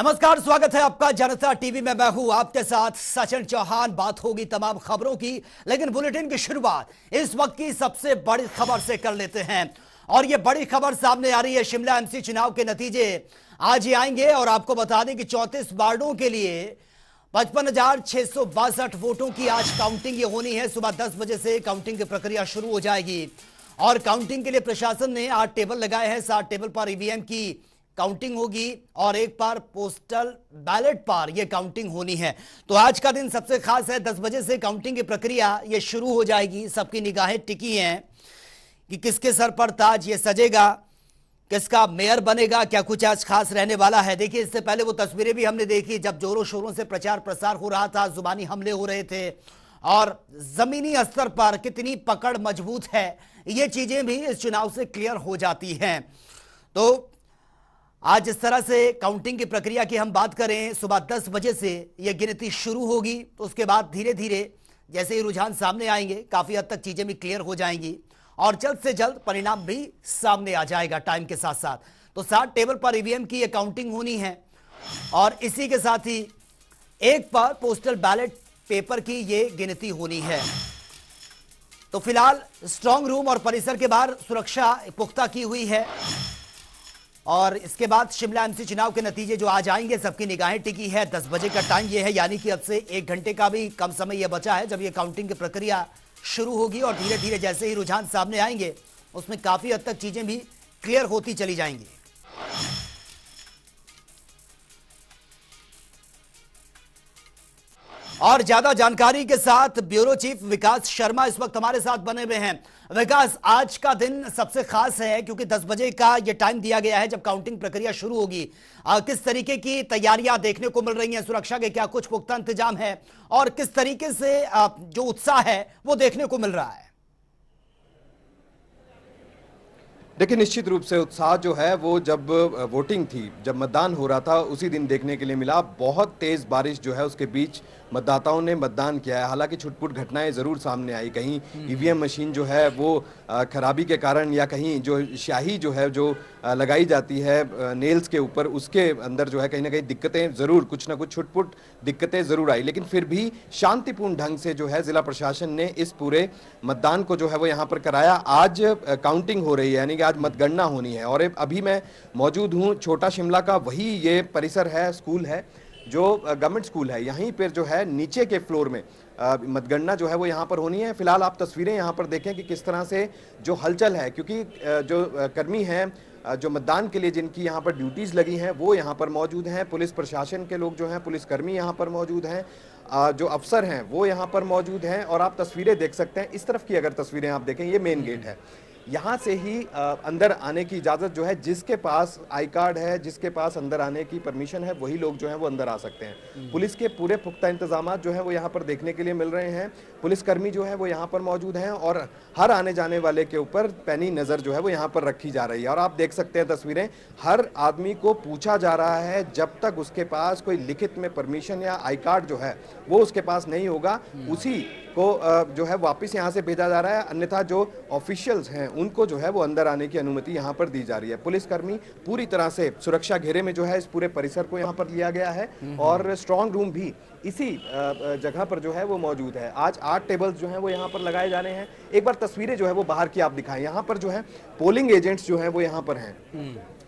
नमस्कार, स्वागत है आपका जनता टीवी में। मैं हूं आपके साथ सचिन चौहान। बात होगी तमाम खबरों की, लेकिन बुलेटिन की शुरुआत इस वक्त की सबसे बड़ी खबर से कर लेते हैं। और यह बड़ी खबर सामने आ रही है। शिमला एमसी चुनाव के नतीजे आज ही आएंगे और आपको बता दें कि 34 वार्डों के लिए 55,662 वोटों की आज काउंटिंग ये होनी है। सुबह 10 बजे से काउंटिंग की प्रक्रिया शुरू हो जाएगी और काउंटिंग के लिए प्रशासन ने 8 टेबल लगाए हैं। 7 टेबल पर ईवीएम की काउंटिंग होगी और एक बार पोस्टल बैलेट पर यह काउंटिंग होनी है। तो आज का दिन सबसे खास है। 10 बजे से काउंटिंग की प्रक्रिया ये शुरू हो जाएगी। सबकी निगाहें टिकी हैं कि किसके सर पर ताज ये सजेगा, किसका मेयर बनेगा, क्या कुछ आज खास रहने वाला है। देखिए, इससे पहले वो तस्वीरें भी हमने देखी जब जोरों शोरों से प्रचार प्रसार हो रहा था, जुबानी हमले हो रहे थे और जमीनी स्तर पर कितनी पकड़ मजबूत है, ये चीजें भी इस चुनाव से क्लियर हो जाती हैं। तो आज इस तरह से काउंटिंग की प्रक्रिया की हम बात करें, सुबह 10 बजे से यह गिनती शुरू होगी। तो उसके बाद धीरे धीरे जैसे ही रुझान सामने आएंगे, काफी हद तक चीजें भी क्लियर हो जाएंगी और जल्द से जल्द परिणाम भी सामने आ जाएगा टाइम के साथ साथ। तो 7 टेबल पर ईवीएम की यह काउंटिंग होनी है और इसी के साथ ही एक पर पोस्टल बैलेट पेपर की यह गिनती होनी है। तो फिलहाल स्ट्रांग रूम और परिसर के बाहर सुरक्षा पुख्ता की हुई है और इसके बाद शिमला एमसी चुनाव के नतीजे जो आज आएंगे, सबकी निगाहें टिकी है। 10 बजे का टाइम ये है, यानी कि अब से 1 घंटे का भी कम समय यह बचा है जब यह काउंटिंग की प्रक्रिया शुरू होगी और धीरे धीरे जैसे ही रुझान सामने आएंगे, उसमें काफी हद तक चीजें भी क्लियर होती चली जाएंगी। और ज्यादा जानकारी के साथ ब्यूरो चीफ विकास शर्मा इस वक्त हमारे साथ बने हुए हैं। विकास, आज का दिन सबसे खास है क्योंकि 10 बजे का यह टाइम दिया गया है जब काउंटिंग प्रक्रिया शुरू होगी। किस तरीके की तैयारियां देखने को मिल रही हैं? सुरक्षा के क्या कुछ पुख्ता इंतजाम है और किस तरीके से जो उत्साह है वो देखने को मिल रहा है? देखिए, निश्चित रूप से उत्साह जो है वो जब वोटिंग थी, जब मतदान हो रहा था, उसी दिन देखने के लिए मिला। बहुत तेज बारिश जो है उसके बीच मतदाताओं ने मतदान किया है। हालांकि छुटपुट घटनाएं जरूर सामने आई। कहीं ईवीएम मशीन जो है वो खराबी के कारण या कहीं जो स्याही जो है जो लगाई जाती है नेल्स के ऊपर, उसके अंदर जो है कहीं ना कहीं दिक्कतें जरूर, कुछ ना कुछ छुटपुट दिक्कतें जरूर आई। लेकिन फिर भी शांतिपूर्ण ढंग से जो है जिला प्रशासन ने इस पूरे मतदान को जो है वो यहाँ पर कराया। आज काउंटिंग हो रही है, यानी कि आज मतगणना होनी है। और अभी मैं मौजूद हूँ छोटा शिमला का वही ये परिसर है, स्कूल है जो गवर्नमेंट स्कूल है। यहीं पर जो है नीचे के फ्लोर में मतगणना जो है वो यहाँ पर होनी है। फिलहाल आप तस्वीरें यहाँ पर देखें कि किस तरह से जो हलचल है, क्योंकि जो कर्मी हैं जो मतदान के लिए जिनकी यहाँ पर ड्यूटीज़ लगी हैं वो यहाँ पर मौजूद हैं। पुलिस प्रशासन के लोग जो हैं, पुलिसकर्मी यहाँ पर मौजूद हैं, जो अफसर हैं वो यहाँ पर मौजूद हैं। और आप तस्वीरें देख सकते हैं, इस तरफ की अगर तस्वीरें आप देखें, ये मेन गेट है। यहाँ से ही अंदर आने की इजाज़त जो है, जिसके पास आई कार्ड है, जिसके पास अंदर आने की परमिशन है, वही लोग जो हैं वो अंदर आ सकते हैं। पुलिस के पूरे पुख्ता इंतजाम जो है वो यहाँ पर देखने के लिए मिल रहे हैं। पुलिसकर्मी जो है वो यहाँ पर मौजूद हैं और हर आने जाने वाले के ऊपर पैनी नज़र जो है वो यहाँ पर रखी जा रही है। और आप देख सकते हैं तस्वीरें, हर आदमी को पूछा जा रहा है, जब तक उसके पास कोई लिखित में परमिशन या आई कार्ड जो है वो उसके पास नहीं होगा, उसी को जो है वापस यहाँ से भेजा जा रहा है। अन्यथा जो ऑफिशियल्स हैं उनको जो है वो अंदर आने की अनुमति यहाँ पर दी जा रही है। पुलिसकर्मी पूरी तरह से सुरक्षा घेरे में जो है इस पूरे परिसर को यहाँ पर लिया गया है और स्ट्रांग रूम भी इसी जगह पर जो है वो मौजूद है। आज 8 टेबल्स जो हैं वो यहाँ पर लगाए जा रहे हैं। एक बार तस्वीरें जो है वो बाहर की आप दिखाएं। यहाँ पर जो है पोलिंग एजेंट्स जो हैं वो यहाँ पर हैं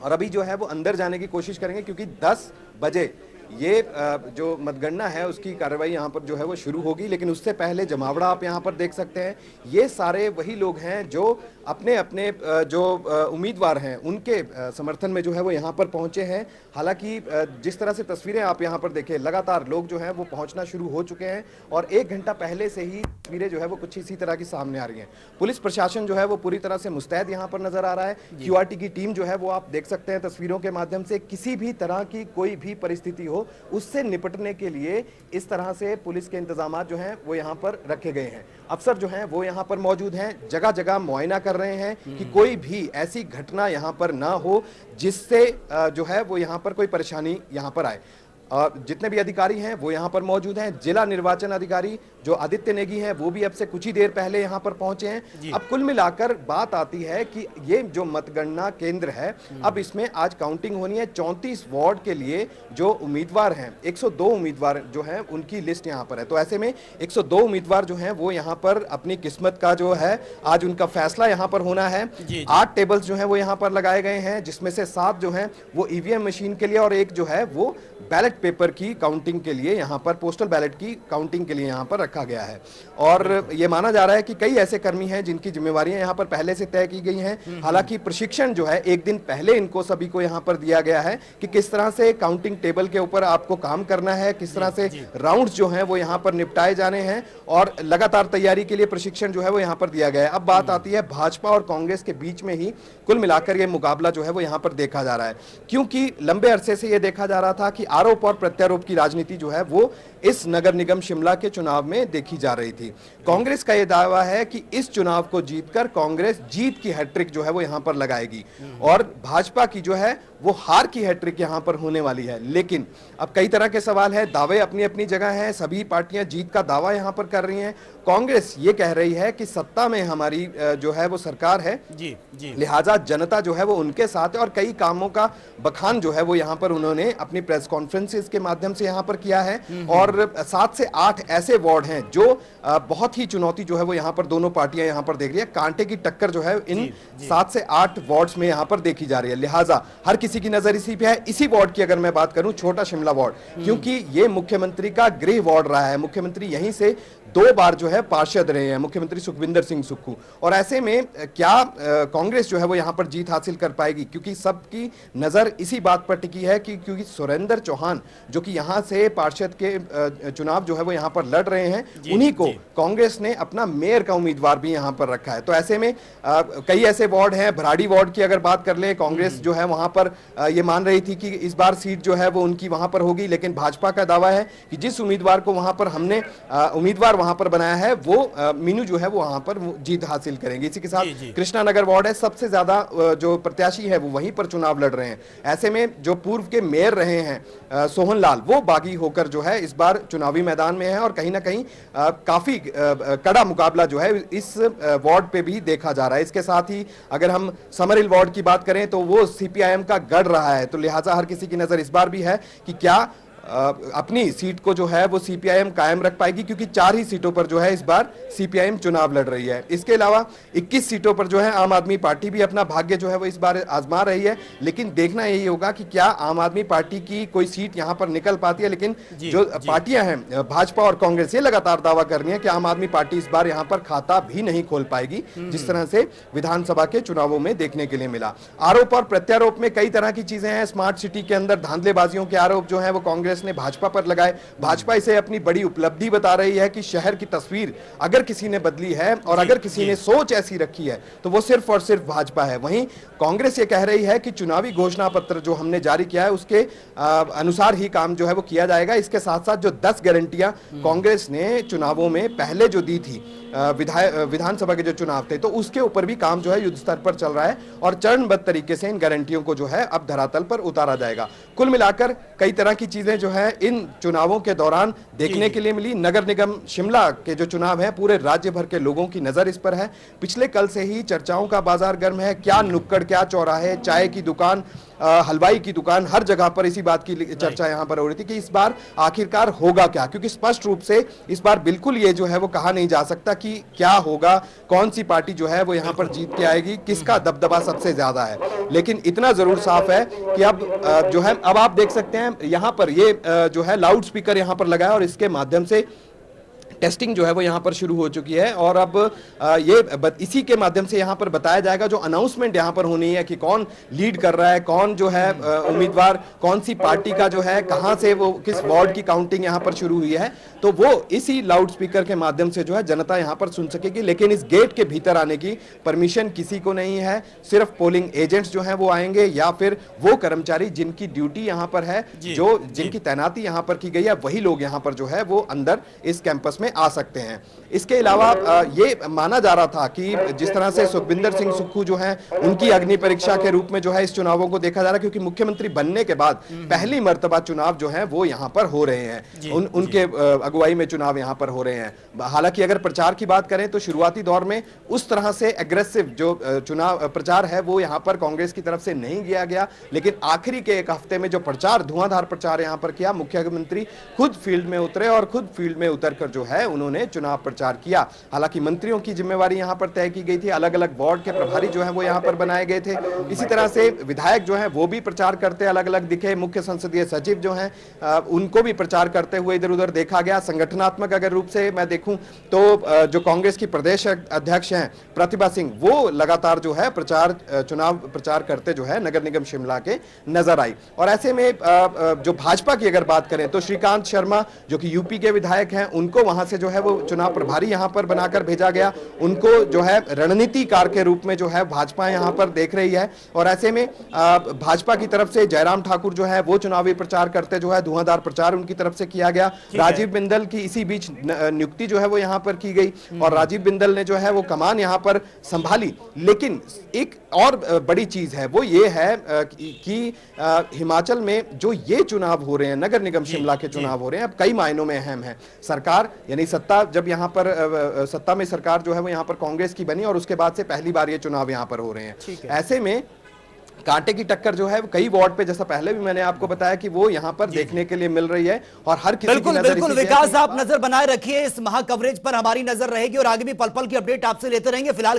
और अभी जो है वो अंदर जाने की कोशिश करेंगे, क्योंकि 10 बजे ये जो मतगणना है उसकी कार्रवाई यहाँ पर जो है वो शुरू होगी। लेकिन उससे पहले जमावड़ा आप यहाँ पर देख सकते हैं। ये सारे वही लोग हैं जो अपने अपने जो उम्मीदवार हैं उनके समर्थन में जो है वो यहाँ पर पहुँचे हैं। हालांकि जिस तरह से तस्वीरें आप यहाँ पर देखें, लगातार लोग जो हैं वो पहुँचना शुरू हो चुके हैं और 1 घंटा पहले से ही तस्वीरें जो है वो कुछ इसी तरह की सामने आ रही हैं। पुलिस प्रशासन जो है वो पूरी तरह से मुस्तैद यहाँ पर नजर आ रहा है। QRT की टीम जो है वो आप देख सकते हैं तस्वीरों के माध्यम से, किसी भी तरह की कोई भी परिस्थिति हो उससे निपटने के लिए इस तरह से पुलिस के इंतजाम जो हैं वो यहाँ पर रखे गए हैं। अफसर जो हैं वो यहाँ पर मौजूद हैं, जगह जगह मुआयना कर रहे हैं कि कोई भी ऐसी घटना यहाँ पर ना हो जिससे जो है वो यहाँ पर कोई परेशानी यहाँ पर आए। जितने भी अधिकारी हैं वो यहाँ पर मौजूद हैं। जिला निर्वाचन अधिकारी जो आदित्य नेगी हैं वो भी अब से कुछ ही देर पहले यहाँ पर पहुंचे हैं। अब कुल मिलाकर बात आती है कि ये जो मतगणना केंद्र है, अब इसमें आज काउंटिंग होनी है। 34 वार्ड के लिए जो उम्मीदवार हैं, 102 उम्मीदवार जो हैं उनकी लिस्ट यहाँ पर है। तो ऐसे में 102 उम्मीदवार जो हैं वो यहाँ पर अपनी किस्मत का जो है आज उनका फैसला यहाँ पर होना है। 8 टेबल्स जो हैं वो यहाँ पर लगाए गए हैं, जिसमें से 7 जो हैं वो ईवीएम मशीन के लिए और एक जो है वो बैलेट पेपर की काउंटिंग के लिए, यहाँ पर पोस्टल बैलेट की काउंटिंग के लिए यहाँ पर रखा गया है। और ये माना जा रहा है कि कई ऐसे कर्मी हैं जिनकी जिम्मेवारियां यहाँ पर पहले से तय की गई हैं। हालांकि प्रशिक्षण जो है एक दिन पहले इनको सभी को यहाँ पर दिया गया है कि किस तरह से काउंटिंग टेबल के ऊपर आपको काम करना है, किस तरह से राउंड्स जो हैं वो यहाँ पर निपटाए जाने हैं और लगातार तैयारी के लिए प्रशिक्षण जो है वो यहाँ पर दिया गया है। अब बात आती है भाजपा और कांग्रेस के बीच में ही कुल मिलाकर ये मुकाबला जो है वो यहाँ पर देखा जा रहा है, क्योंकि लंबे अरसे से ये देखा जा रहा था कि आरोप और प्रत्यारोप की राजनीति जो है वो इस नगर निगम शिमला के चुनाव में देखी जा रही थी। कांग्रेस का यह दावा है कि इस चुनाव को जीतकर कांग्रेस जीत की हैट्रिक जो है वो यहां पर लगाएगी और भाजपा की जो है वो हार की हैट्रिक यहां पर होने वाली है। लेकिन अब कई तरह के सवाल है, दावे अपनी अपनी जगह हैं, सभी पार्टियां जीत का दावा यहां पर कर रही हैं। कांग्रेस ये कह रही है कि सत्ता में हमारी जो है वो सरकार है, लिहाजा जनता जो है वो उनके साथ है और कई कामों का बखान जो है वो यहाँ पर उन्होंने अपनी प्रेस कॉन्फ्रेंसेस के माध्यम से यहाँ पर किया है। और 7 से 8 ऐसे वार्ड हैं जो बहुत ही चुनौती जो है वो यहाँ पर दोनों पार्टियां यहाँ पर देख रही है। कांटे की टक्कर जो है इन 7 से 8 वार्ड्स में यहाँ पर देखी जा रही है, लिहाजा हर किसी की नजर इसी पे है। इसी वार्ड की अगर मैं बात करूं, छोटा शिमला वार्ड, क्योंकि ये मुख्यमंत्री का गृह वार्ड रहा है, मुख्यमंत्री यहीं से 2 बार जो है पार्षद रहे हैं, मुख्यमंत्री सुखविंदर सिंह सुक्खू। और ऐसे में क्या कांग्रेस जो है वो यहाँ पर जीत हासिल कर पाएगी, क्योंकि सबकी नजर इसी बात पर टिकी है कि क्योंकि सुरेंद्र चौहान जो कि यहाँ से पार्षद के चुनाव जो है वो यहाँ पर लड़ रहे हैं, उन्हीं को कांग्रेस ने अपना मेयर का उम्मीदवार भी यहाँ पर रखा है। तो ऐसे में कई ऐसे वार्ड हैं, भराड़ी वार्ड की अगर बात कर ले, कांग्रेस जो है वहां पर ये मान रही थी कि इस बार सीट जो है वो उनकी वहां पर होगी, लेकिन भाजपा का दावा है कि जिस उम्मीदवार को वहां पर हमने उम्मीदवार वहां पर बनाया है वो मीनू जो है वो वहां पर जीत हासिल करेंगे। इसी के साथ कृष्णानगर वार्ड है, सबसे ज्यादा जो प्रत्याशी है वो वहीं पर चुनाव लड़ रहे हैं। ऐसे में जो पूर्व के मेयर रहे हैं सोहन लाल, वो बागी होकर जो है इस बार चुनावी मैदान में है और कहीं ना कहीं काफी कड़ा मुकाबला जो है इस वार्ड पे भी देखा जा रहा है। इसके साथ ही अगर हम समरहिल वार्ड की बात करें तो वो सीपीआईएम का गढ़ रहा है, तो लिहाजा हर किसी की नजर इस बार भी है कि क्या अपनी सीट को जो है वो सीपीआईएम कायम रख पाएगी, क्योंकि 4 ही सीटों पर जो है इस बार सीपीआईएम चुनाव लड़ रही है। इसके अलावा 21 सीटों पर जो है आम आदमी पार्टी भी अपना भाग्य जो है वो इस बार आजमा रही है, लेकिन देखना यही होगा कि क्या आम आदमी पार्टी की कोई सीट यहां पर निकल पाती है। लेकिन जो पार्टियां हैं भाजपा और कांग्रेस, ये लगातार दावा कर रही है कि आम आदमी पार्टी इस बार यहां पर खाता भी नहीं खोल पाएगी, जिस तरह से विधानसभा के चुनावों में देखने के लिए मिला। आरोप और प्रत्यारोप में कई तरह की चीजें हैं। स्मार्ट सिटी के अंदर धांधलेबाजियों के आरोप जो है वो कांग्रेस ने भाजपा पर लगाए। भाजपा इसे अपनी बड़ी उपलब्धि बता रही है कि शहर की तस्वीर अगर किसी ने बदली है और अगर किसी ने सोच ऐसी रखी है तो वो सिर्फ और सिर्फ भाजपा है। वहीं कांग्रेस ये कह रही है कि चुनावी घोषणा पत्र जो हमने जारी किया है उसके अनुसार ही काम जो है वो किया जाएगा। इसके साथ साथ जो 10 गारंटियां कांग्रेस ने चुनावों में पहले जो दी थी, विधानसभा के जो चुनाव थे, तो उसके ऊपर भी काम जो है युद्ध स्तर पर चल रहा है और चरणबद्ध तरीके से इन गारंटियों को जो है अब धरातल पर उतारा जाएगा। कुल मिलाकर कई तरह की चीजें जो है इन चुनावों के दौरान देखने के लिए मिली। नगर निगम शिमला के जो चुनाव है, पूरे राज्य भर के लोगों की नजर इस पर है। पिछले कल से ही चर्चाओं का बाजार गर्म है। क्या नुक्कड़, क्या चौराहे, चाय की दुकान, हलवाई की दुकान, हर जगह पर इसी बात की चर्चा यहां पर हो रही थी कि इस बार आखिरकार होगा क्या, क्योंकि स्पष्ट रूप से इस बार बिल्कुल ये जो है वो कहा नहीं जा सकता कि क्या होगा, कौन सी पार्टी जो है वो यहां पर जीत के आएगी, किसका दबदबा सबसे ज्यादा है। लेकिन इतना जरूर साफ है कि अब जो है, अब आप देख सकते हैं यहां पर ये जो है लाउड स्पीकर यहां पर लगा है और इसके माध्यम से टेस्टिंग जो है वो यहाँ पर शुरू हो चुकी है और अब इसी के माध्यम से यहाँ पर बताया जाएगा, जो अनाउंसमेंट यहाँ पर होनी है कि कौन लीड कर रहा है, कौन जो है उम्मीदवार, कौन सी पार्टी का जो है, कहां से वो किस वार्ड की काउंटिंग यहाँ पर शुरू हुई है, तो वो इसी लाउड स्पीकर के माध्यम से जो है जनता यहाँ पर सुन सकेगी। लेकिन इस गेट के भीतर आने की परमिशन किसी को नहीं है, सिर्फ पोलिंग एजेंट्स जो है वो आएंगे या फिर वो कर्मचारी जिनकी ड्यूटी यहाँ पर है, जो जिनकी तैनाती यहाँ पर की गई है, वही लोग यहाँ पर जो है वो अंदर इस कैंपस में में आ सकते हैं। इसके अलावा ये माना जा रहा था कि जिस तरह से सुखविंदर सिंह सुक्खू जो हैं उनकी अग्नि परीक्षा के रूप में जो है इस चुनावों को देखा जा रहा है, क्योंकि मुख्यमंत्री बनने के बाद पहली मर्तबा चुनाव जो है वो यहाँ पर हो रहे हैं, उनके अगुवाई में चुनाव यहाँ पर हो रहे हैं। हालांकि अगर प्रचार की बात करें तो शुरुआती दौर में उस तरह से एग्रेसिव जो चुनाव प्रचार है वो यहाँ पर कांग्रेस की तरफ से नहीं किया गया, लेकिन आखिरी के एक हफ्ते में जो प्रचार, धुआंधार प्रचार यहाँ पर किया, मुख्यमंत्री खुद फील्ड में उतरे और खुद फील्ड में उतरकर जो है उन्होंने चुनाव प्रचार किया। हालांकि मंत्रियों की जिम्मेवारी यहाँ पर तय की गई थी, अलग अलग वार्ड के प्रभारी जो है वो यहाँ पर बनाए गए थे। इसी तरह से विधायक जो है वो भी प्रचार करते अलग अलग दिखे, मुख्य संसदीय सचिव जो हैं उनको भी प्रचार करते हुए इधर उधर देखा गया। संगठनात्मक अगर रूप से मैं देखूं तो जो कांग्रेस की प्रदेश अध्यक्ष हैं प्रतिभा सिंह, वो लगातार जो है चुनाव प्रचार करते जो है नगर निगम शिमला के नजर आई। और ऐसे में जो भाजपा की अगर बात करें तो श्रीकांत शर्मा जो कि यूपी के विधायक हैं, उनको वहां से जो है वो चुनाव प्रभारी यहां पर बनाकर भेजा गया। उनको जो है रणनीतिकार के रूप में जो है भाजपा यहां पर देख रही है। और ऐसे में भाजपा की तरफ से जयराम ठाकुर जो है वो चुनावी प्रचार करते जो है धुआंधार प्रचार उनकी तरफ से किया गया। राजीव बिंदल की इसी बीच नियुक्ति जो है वो यहां पर की गई और राजीव बिंदल ने जो है वो कमान यहां पर संभाली। लेकिन एक और बड़ी चीज है वो ये है कि हिमाचल में जो ये चुनाव हो रहे हैं, नगर निगम शिमला के चुनाव हो रहे हैं, अब कई मायनों में अहम है। सरकार यानी सत्ता, जब यहां पर सत्ता में सरकार जो है वो यहां पर कांग्रेस की बनी और उसके बाद से पहली बार ये चुनाव यहां पर हो रहे हैं। ऐसे में कांटे की टक्कर जो है कई वार्ड पे, जैसा पहले भी मैंने आपको बताया कि वो यहाँ पर देखने के लिए मिल रही है और हर किसी की नजर बिल्कुल विकास, आप नजर बनाए रखिए, इस महा कवरेज पर हमारी नजर रहेगी और आगे भी पल पल की अपडेट आपसे लेते रहेंगे। फिलहाल